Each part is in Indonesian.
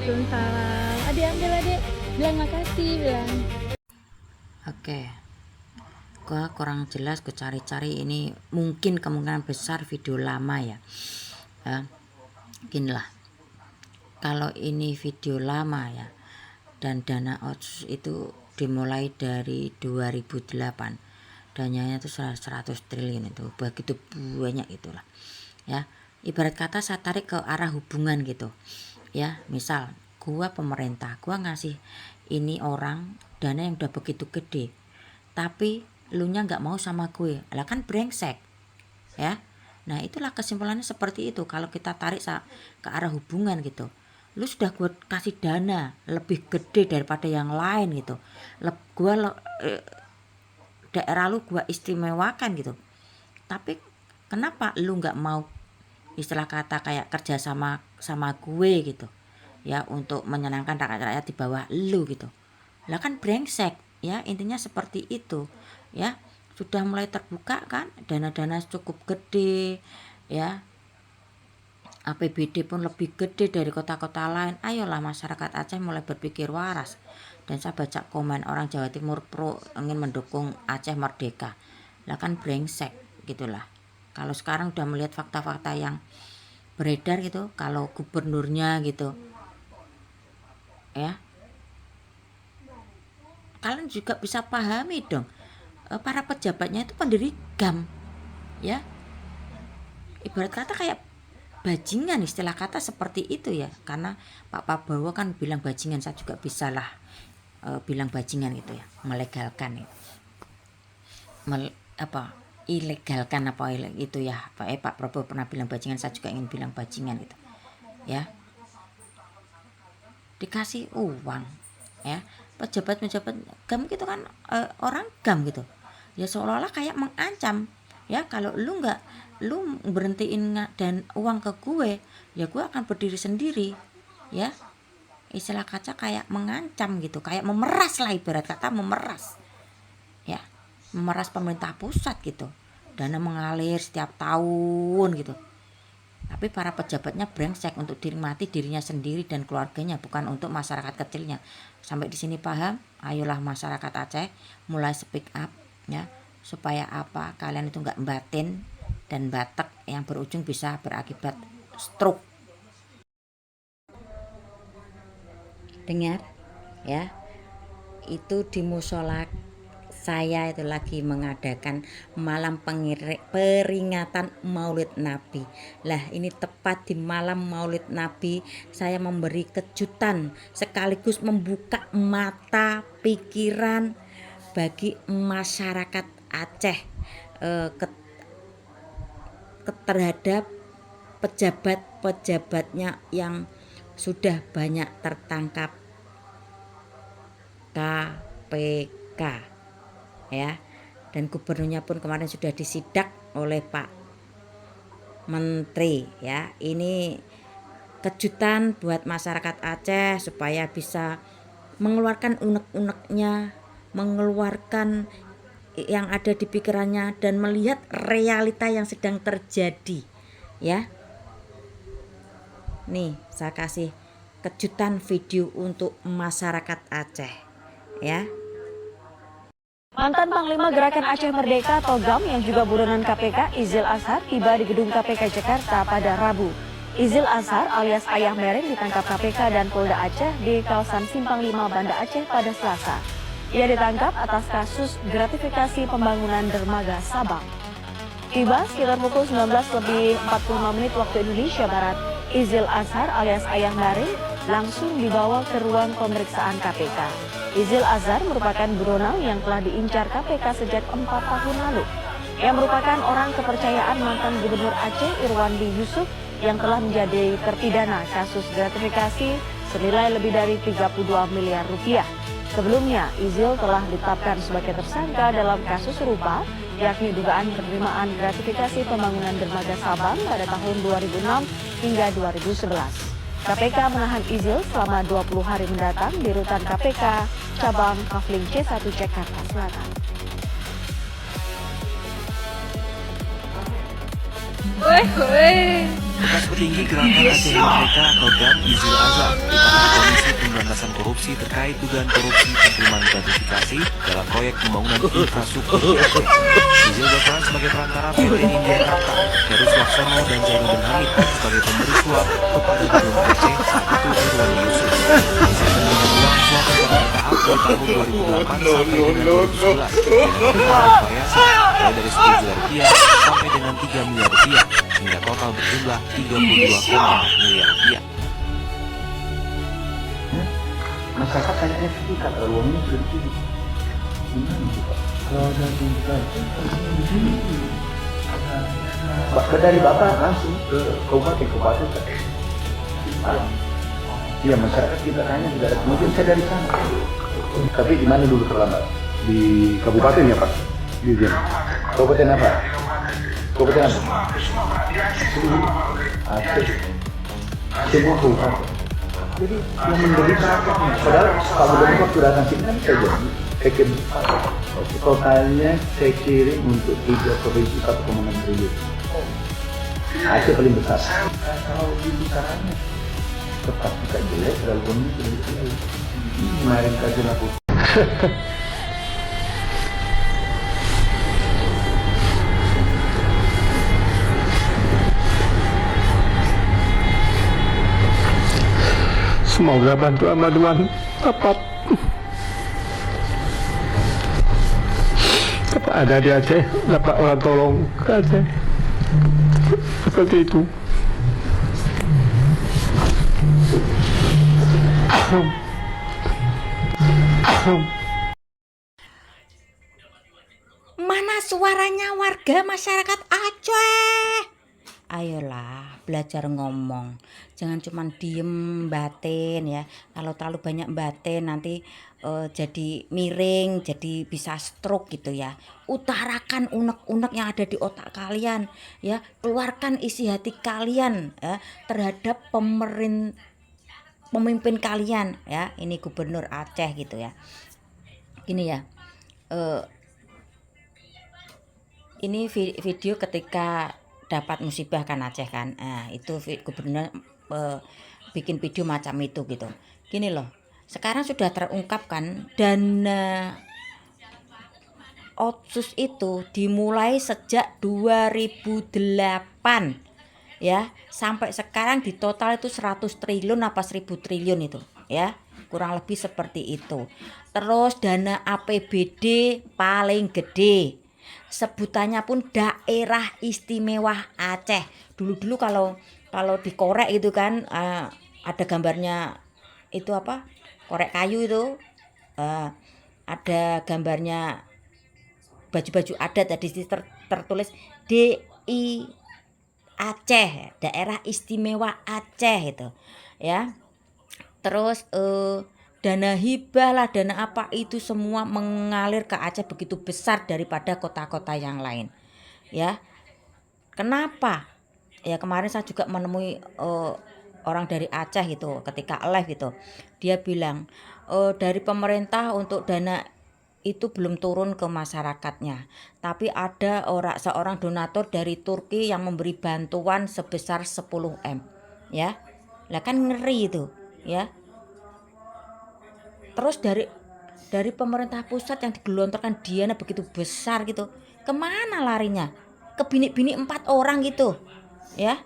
Waalaikumsalam. Adik ambil adik. Bilang makasih bilang. Oke, gua kurang jelas, gue cari-cari ini mungkin kemungkinan besar video lama ya. Mungkin lah. Kalau ini video lama ya, dan dana otsus itu dimulai dari 2008, dananya itu 100 triliun itu, begitu banyak itulah ya. Ibarat kata saya tarik ke arah hubungan gitu ya. Misal gua pemerintah, gua ngasih ini orang dana yang udah begitu gede, tapi lu nya nggak mau sama gue, lah kan brengsek ya. Nah itulah kesimpulannya seperti itu kalau kita tarik ke arah hubungan gitu. Lu sudah gue kasih dana lebih gede daripada yang lain gitu, daerah lu gue istimewakan gitu, tapi kenapa lu nggak mau istilah kata kayak kerja sama gue gitu ya, untuk menyenangkan rakyat-rakyat di bawah lu gitu. Lah kan brengsek ya, intinya seperti itu ya. Sudah mulai terbuka kan, dana-dana cukup gede ya, APBD pun lebih gede dari kota-kota lain. Ayolah masyarakat Aceh mulai berpikir waras. Dan saya baca komen orang Jawa Timur pro ingin mendukung Aceh merdeka. Lah kan brengsek gitulah. Kalau sekarang udah melihat fakta-fakta yang beredar gitu, kalau gubernurnya gitu ya, kalian juga bisa pahami dong, para pejabatnya itu pendiri GAM ya. Ibarat kata kayak bajingan, istilah kata seperti itu ya. Karena Pak Prabowo kan bilang bajingan, saya juga bisa lah bilang bajingan gitu ya, melegalkan itu. Ilegalkan apa itu ya. Pak Prabowo pernah bilang bajingan, saya juga ingin bilang bajingan gitu ya. Dikasih uang ya, pejabat-pejabat GAM gitu kan, orang GAM gitu ya, seolah-olah kayak mengancam ya, kalau lu berhentiin dan uang ke gue ya, gue akan berdiri sendiri ya. Istilah kaca kayak mengancam gitu, kayak memeras lah, ibarat kata memeras ya, memeras pemerintah pusat gitu. Dana mengalir setiap tahun gitu, tapi para pejabatnya brengsek untuk dinikmati dirinya sendiri dan keluarganya, bukan untuk masyarakat kecilnya. Sampai di sini paham? Ayolah masyarakat Aceh mulai speak up ya, supaya apa, kalian itu nggak batin dan batek yang berujung bisa berakibat stroke. Dengar ya, itu di musola saya itu lagi mengadakan malam peringatan Maulid Nabi. Lah ini tepat di malam Maulid Nabi, saya memberi kejutan sekaligus membuka mata pikiran bagi masyarakat Aceh terhadap pejabat-pejabatnya yang sudah banyak tertangkap KPK ya, dan gubernurnya pun kemarin sudah disidak oleh Pak Menteri ya. Ini kejutan buat masyarakat Aceh supaya bisa mengeluarkan unek-uneknya, mengeluarkan yang ada di pikirannya dan melihat realita yang sedang terjadi ya. Nih saya kasih kejutan video untuk masyarakat Aceh ya. Mantan Panglima Gerakan Aceh Merdeka atau GAM yang juga buronan KPK, Izil Azhar, tiba di gedung KPK Jakarta pada Rabu. Izil Azhar alias Ayah Mereng ditangkap KPK dan Polda Aceh di kawasan Simpang 5 Banda Aceh pada Selasa. Ia ditangkap atas kasus gratifikasi pembangunan dermaga Sabang. Tiba sekitar pukul 19:45 waktu Indonesia Barat, Izil Azhar alias Ayah Mereng langsung dibawa ke ruang pemeriksaan KPK. Izil Azhar merupakan buronan yang telah diincar KPK sejak 4 tahun lalu. Ia merupakan orang kepercayaan mantan Gubernur Aceh Irwandi Yusuf yang telah menjadi terpidana kasus gratifikasi senilai lebih dari 32 miliar rupiah. Sebelumnya, Izil telah ditetapkan sebagai tersangka dalam kasus serupa, yakni dugaan penerimaan gratifikasi pembangunan dermaga Sabang pada tahun 2006 hingga 2011. KPK menahan Izil selama 20 hari mendatang di rutan KPK cabang Kafling C1 Jakarta Selatan. Weh. Bekas petinggi Gerakan Aceh Merdeka atau GAM Izil Azhar ditahan Komisi Pemberantasan Korupsi terkait dugaan korupsi penerimaan gratifikasi dalam proyek pembangunan infrastruktur di Aceh. Izil berperan sebagai perantara PT India Karta, Heru Laksono dan Zainuddin Hamid sebagai pemberi suap kepada Gubernur Aceh saat itu Irwandi Yusuf. Izil menerima uang suap secara bertahap dari tahun 2008 sampai dengan 2011 dengan variasi mulai dari 10 juta rupiah sampai dengan 3 miliar rupiah hingga total berjumlah 32,5 miliar rupiah. Masyarakat kayaknya sekitar kalau uangnya sudah di sini. Kalau ada tingkat di sini. Dari Bapak langsung ke kabupaten. Iya, masyarakat kita tanya tidak ada. Mungkin saya dari sana. Tapi di mana dulu terlambat? Di kabupaten ya Pak? Di kabupaten apa? Kabupaten apa? Aceh. Semua kabupaten. Jadi yang menderita rakyatnya. Padahal Pak Gubernur waktu datang sini kan saya jadi totalnya saya kirim untuk 3 provinsi 1,6 triliun. Aceh paling besar. Kalau di besarannya tetap tidak jelek, kalau ini triliun. Kemarin kajian aku. Semoga bantuan tepat ada di Aceh, dapat orang tolong ke Aceh seperti itu. Mana suaranya warga masyarakat Aceh? Ayolah, belajar ngomong. Jangan cuma diem batin ya. Kalau terlalu banyak batin nanti jadi miring, jadi bisa stroke gitu ya. Utarakan unek-unek yang ada di otak kalian ya. Keluarkan isi hati kalian ya terhadap pemimpin kalian ya. Ini Gubernur Aceh gitu ya. Gini ya. Ini video ketika dapat musibah kan Aceh kan. Nah, itu gubernur bikin video macam itu gitu. Gini loh. Sekarang sudah terungkap kan dana Otsus itu dimulai sejak 2008 ya. Sampai sekarang di total itu 100 triliun apa 1000 triliun itu ya. Kurang lebih seperti itu. Terus dana APBD paling gede. Sebutannya pun Daerah Istimewa Aceh. Dulu kalau dikorek itu kan ada gambarnya itu apa? Korek kayu itu. Ada gambarnya baju-baju adat tadi tertulis DI Aceh, Daerah Istimewa Aceh itu. Ya. Terus dana hibah lah, dana apa itu semua mengalir ke Aceh begitu besar daripada kota-kota yang lain. Ya. Kenapa? Ya kemarin saya juga menemui orang dari Aceh gitu ketika live gitu. Dia bilang dari pemerintah untuk dana itu belum turun ke masyarakatnya. Tapi ada seorang donatur dari Turki yang memberi bantuan sebesar 10M. Ya. Lah kan ngeri itu, ya. Terus dari pemerintah pusat yang digelontorkan dana begitu besar gitu, kemana larinya? Ke bini-bini 4 orang gitu, ya.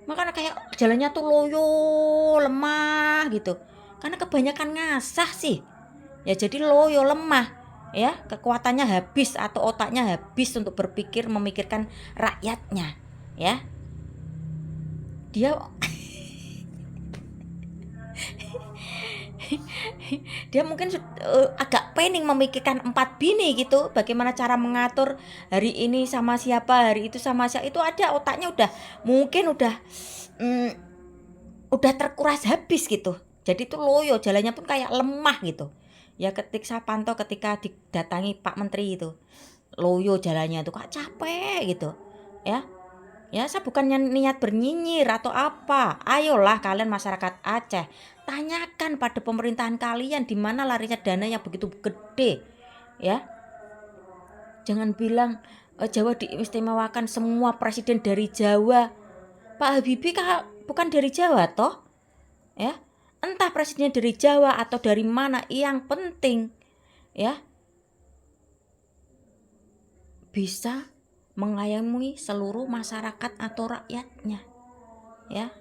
Makanya kayak jalannya tuh loyo, lemah gitu. Karena kebanyakan ngasah sih, ya jadi loyo, lemah, ya. Kekuatannya habis atau otaknya habis untuk memikirkan rakyatnya, ya. Dia mungkin agak pening memikirkan 4 bini gitu, bagaimana cara mengatur hari ini sama siapa, hari itu sama siapa, itu ada otaknya udah terkuras habis gitu. Jadi itu loyo, jalannya pun kayak lemah gitu. Ya saya pantau ketika didatangi Pak Menteri itu, loyo jalannya tuh kok capek gitu, ya. Ya saya bukannya niat bernyinyir atau apa. Ayolah kalian masyarakat Aceh, tanyakan pada pemerintahan kalian di mana larinya dana yang begitu gede, ya. Jangan bilang Jawa diistimewakan, semua presiden dari Jawa. Pak Habibie bukan dari Jawa toh, ya. Entah presidennya dari Jawa atau dari mana, yang penting ya bisa mengayomi seluruh masyarakat atau rakyatnya, ya.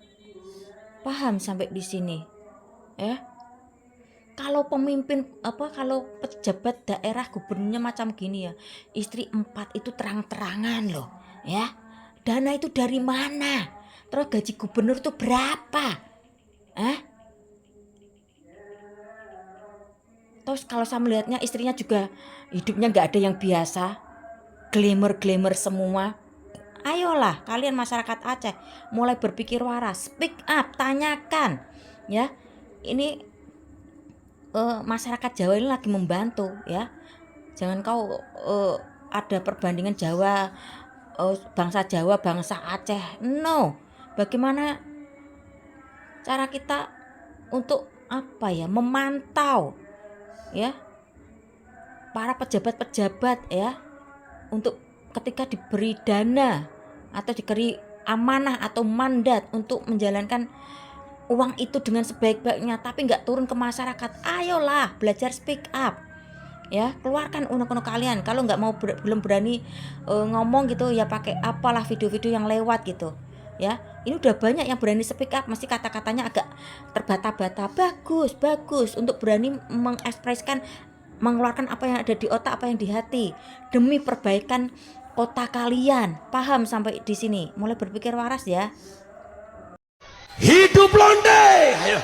Paham sampai di sini, ya. Kalau pemimpin kalau pejabat daerah gubernurnya macam gini ya, istri 4 itu terang-terangan loh, ya. Dana itu dari mana? Terus gaji gubernur itu berapa? Terus kalau saya melihatnya istrinya juga hidupnya nggak ada yang biasa, glamour semua. Ayolah kalian masyarakat Aceh mulai berpikir waras, speak up, tanyakan, ya. Ini masyarakat Jawa ini lagi membantu, ya. Jangan kau ada perbandingan Jawa, bangsa Jawa, bangsa Aceh. No. Bagaimana cara kita untuk memantau, ya, para pejabat-pejabat, ya, untuk ketika diberi dana atau diberi amanah atau mandat untuk menjalankan uang itu dengan sebaik-baiknya, tapi nggak turun ke masyarakat. Ayolah belajar speak up, ya. Keluarkan unek-unek kalian. Kalau nggak mau belum berani ngomong gitu, ya pakai apalah video-video yang lewat gitu, ya. Ini udah banyak yang berani speak up, mesti kata-katanya agak terbata-bata. Bagus untuk berani mengekspresikan, mengeluarkan apa yang ada di otak, apa yang di hati, demi perbaikan kota kalian. Paham sampai di sini? Mulai berpikir waras, ya. Hidup londe! Ayo.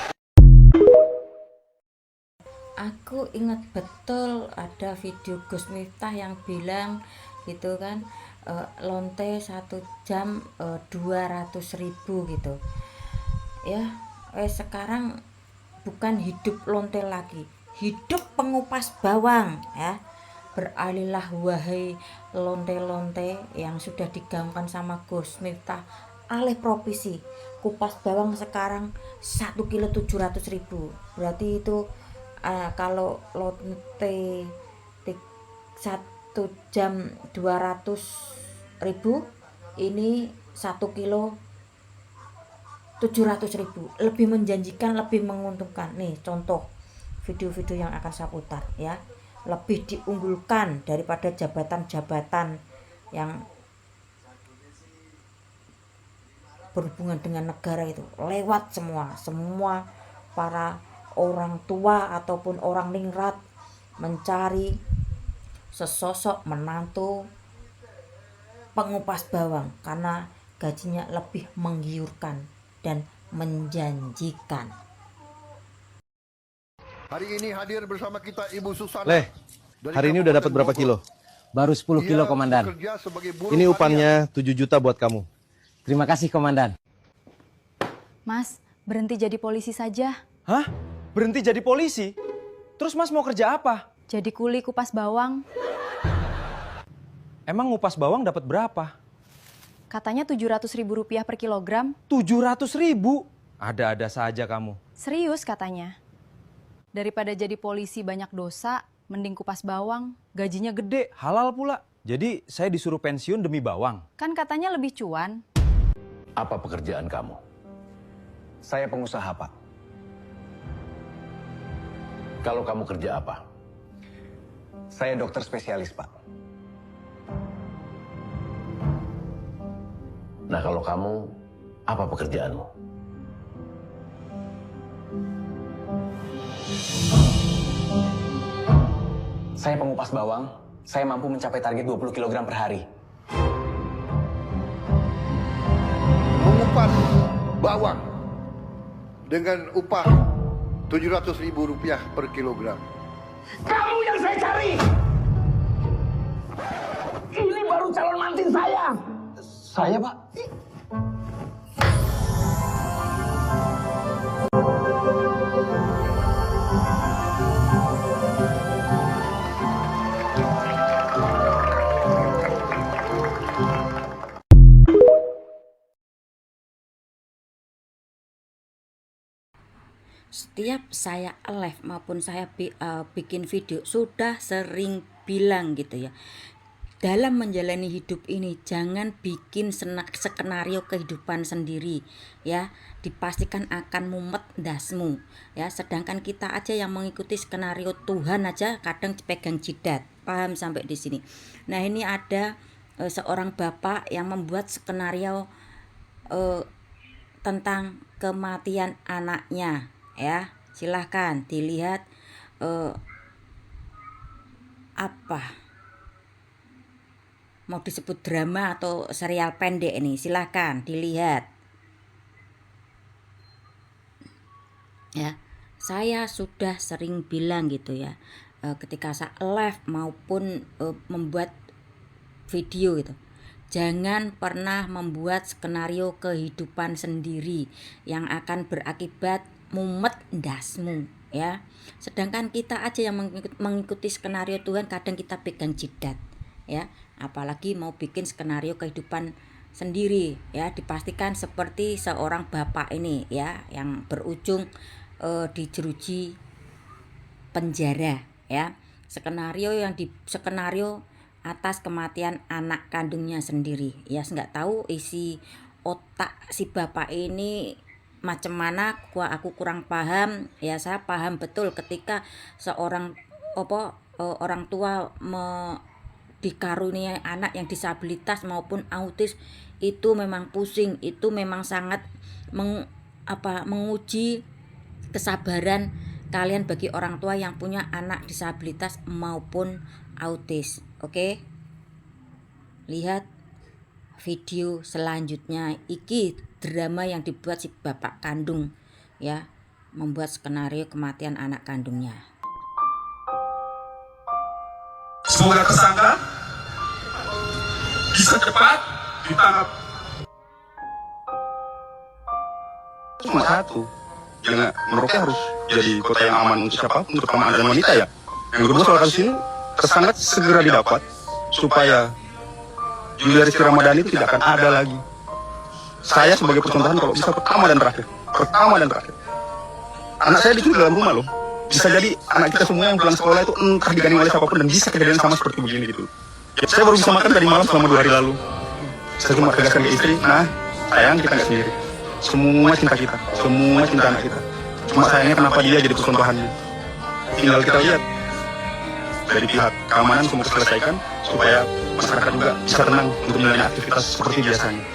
Aku ingat betul ada video Gus Miftah yang bilang gitu kan, lonte 1 jam 200.000 gitu, ya. Sekarang bukan hidup lonte lagi, hidup pengupas bawang, ya. Beralihlah wahai lonte-lonte yang sudah digaungkan sama Gus Miftah, alih profesi. Kupas bawang sekarang 1 kilo 700.000. Berarti itu kalau lonte 1 jam 200.000, ini 1 kilo 700.000. Lebih menjanjikan, lebih menguntungkan. Nih contoh video-video yang akan saya putar, ya. Lebih diunggulkan daripada jabatan-jabatan yang berhubungan dengan negara itu. Lewat semua para orang tua ataupun orang ningrat mencari sesosok menantu pengupas bawang karena gajinya lebih menggiurkan dan menjanjikan. Hari ini hadir bersama kita Ibu Susana. Leh, hari ini udah dapat berapa kilo? Baru 10 kilo, Komandan. Ini upahnya 7 juta buat kamu. Terima kasih, Komandan. Mas, berhenti jadi polisi saja. Hah? Berhenti jadi polisi? Terus Mas mau kerja apa? Jadi kuli kupas bawang. Emang ngupas bawang dapat berapa? Katanya Rp700.000 per kilogram. 700.000? Ada-ada saja kamu. Serius katanya. Daripada jadi polisi banyak dosa, mending kupas bawang. Gajinya gede, halal pula. Jadi saya disuruh pensiun demi bawang. Kan katanya lebih cuan. Apa pekerjaan kamu? Saya pengusaha, Pak. Kalau kamu kerja apa? Saya dokter spesialis, Pak. Nah, kalau kamu, apa pekerjaanmu? Saya pengupas bawang. Saya mampu mencapai target 20 kg per hari. Mengupas bawang dengan upah Rp700.000 per kilogram. Kamu yang saya cari! Ini baru calon mantin saya! Saya, Pak? Setiap saya live maupun saya bikin video sudah sering bilang gitu, ya. dalam menjalani hidup ini jangan bikin skenario kehidupan sendiri ya, dipastikan akan mumet ndasmu ya. Sedangkan kita aja yang mengikuti skenario Tuhan aja kadang pegang jidat. Paham sampai di sini? Nah, ini ada seorang bapak yang membuat skenario tentang kematian anaknya ya. Silahkan dilihat apa mau disebut drama atau serial pendek ini, silahkan dilihat ya. Saya sudah sering bilang gitu ya, ketika saya live maupun membuat video gitu, jangan pernah membuat skenario kehidupan sendiri yang akan berakibat mumet ndasmu ya. Sedangkan kita aja yang mengikuti skenario Tuhan kadang kita pegang jidat ya, apalagi mau bikin skenario kehidupan sendiri ya. Dipastikan seperti seorang bapak ini ya, yang berujung dijeruji penjara ya. Skenario atas kematian anak kandungnya sendiri ya. Nggak tahu isi otak si bapak ini macam mana, aku kurang paham ya. Saya paham betul ketika seorang orang tua dikaruniai anak yang disabilitas maupun autis, itu memang pusing, itu memang sangat menguji kesabaran kalian bagi orang tua yang punya anak disabilitas maupun autis. Oke, lihat video selanjutnya. Iki drama yang dibuat si bapak kandung ya, membuat skenario kematian anak kandungnya. Semoga tersangka bisa cepat ditangkap. Cuma satu, yang Merauke harus jadi kota yang aman untuk siapapun, terutama anak dan wanita ya. Yang kedua, soal kasus ini tersangka segera didapat supaya Julia Rizky Ramadhani itu tidak akan ada lagi. Saya sebagai percontohan kalau bisa pertama dan terakhir. Anak saya diculik dalam rumah loh. Bisa jadi anak kita semua yang pulang sekolah itu entah digandeng oleh siapapun dan bisa kejadian sama seperti begini gitu. Saya baru bisa makan tadi malam selama 2 hari lalu. Saya cuma tegaskan ke istri, nah sayang kita nggak sendiri. Semua cinta kita, semua cinta anak kita. Cuma sayangnya kenapa dia jadi percontohannya. Tinggal kita lihat dari pihak keamanan semua diselesaikan supaya masyarakat juga bisa tenang untuk menjalani aktivitas seperti biasanya.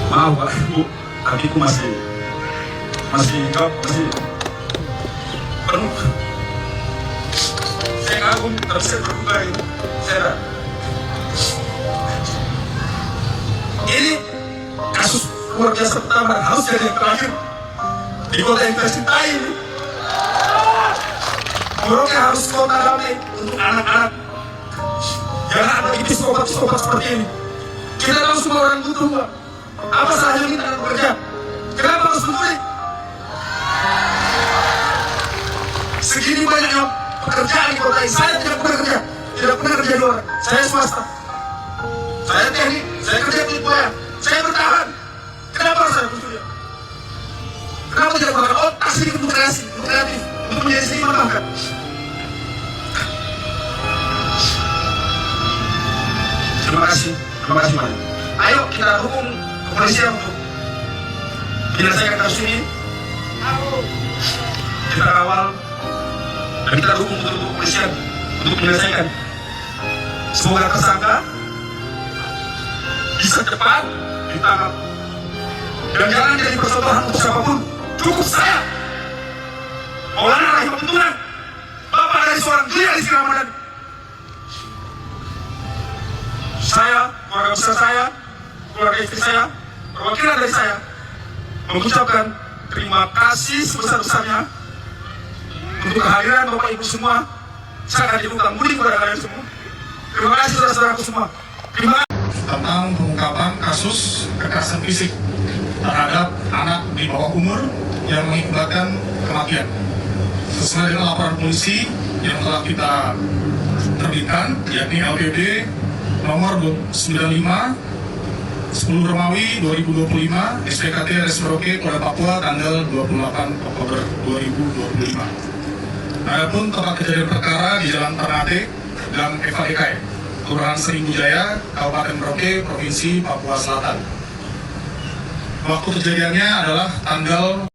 Maaf Pak, Ibu, kakiku masih penuh. Saya kagum, tapi saya terbuka ini. Ini kasus luar biasa pertama, harus jadi yang terakhir di kota yang kita cintai ini. Merauke harus kota damai untuk anak-anak. Jangan ada psikopat seperti ini. Kita tahu semua orang butuh, Pak. Apa salahnya kita anak bekerja? Kenapa harus menculik? Segini banyaknya pekerjaan di kota ini. Saya tidak pernah kerja di luar. Saya swasta. Saya teknik, saya kerja di Boya. Saya bertahan. Kenapa harus saya menculik? Kenapa tidak menggunakan otak sedikit untuk kreatif, untuk menjadi seimbang bahkan? Terima kasih banyak. Ayo kita dukung kepolisian untuk menyelesaikan kasus ini. Kita kawal dan kita dukung untuk kepolisian untuk menyelesaikan. Semoga tersangka bisa cepat ditangkap dan jangan jadi percontohan untuk siapapun. Cukup saya, Maulana Rahimahullah, bapak dari seorang Julia Rizky Ramadhani. Saya, keluarga besar saya, keluarga istri saya, perwakilan dari saya mengucapkan terima kasih sebesar-besarnya untuk kehadiran Bapak Ibu semua. Saya akan dibuka budi kepada kalian semua. Terima kasih saudara-saudaraku semua. Terima kasih. Tentang pengungkapan kasus kekerasan fisik terhadap anak di bawah umur yang mengakibatkan kematian. Sesuai dengan laporan polisi yang telah kita terbitkan, yakni LPD nomor 95 10 Romawi 2025 SPKT Res Merauke Polda Papua tanggal 28 Oktober 2025. Adapun tempat kejadian perkara di Jalan Ternate Gang Eva Ekai, Kelurahan Seribu Jaya, Kabupaten Merauke, Provinsi Papua Selatan. Waktu kejadiannya adalah tanggal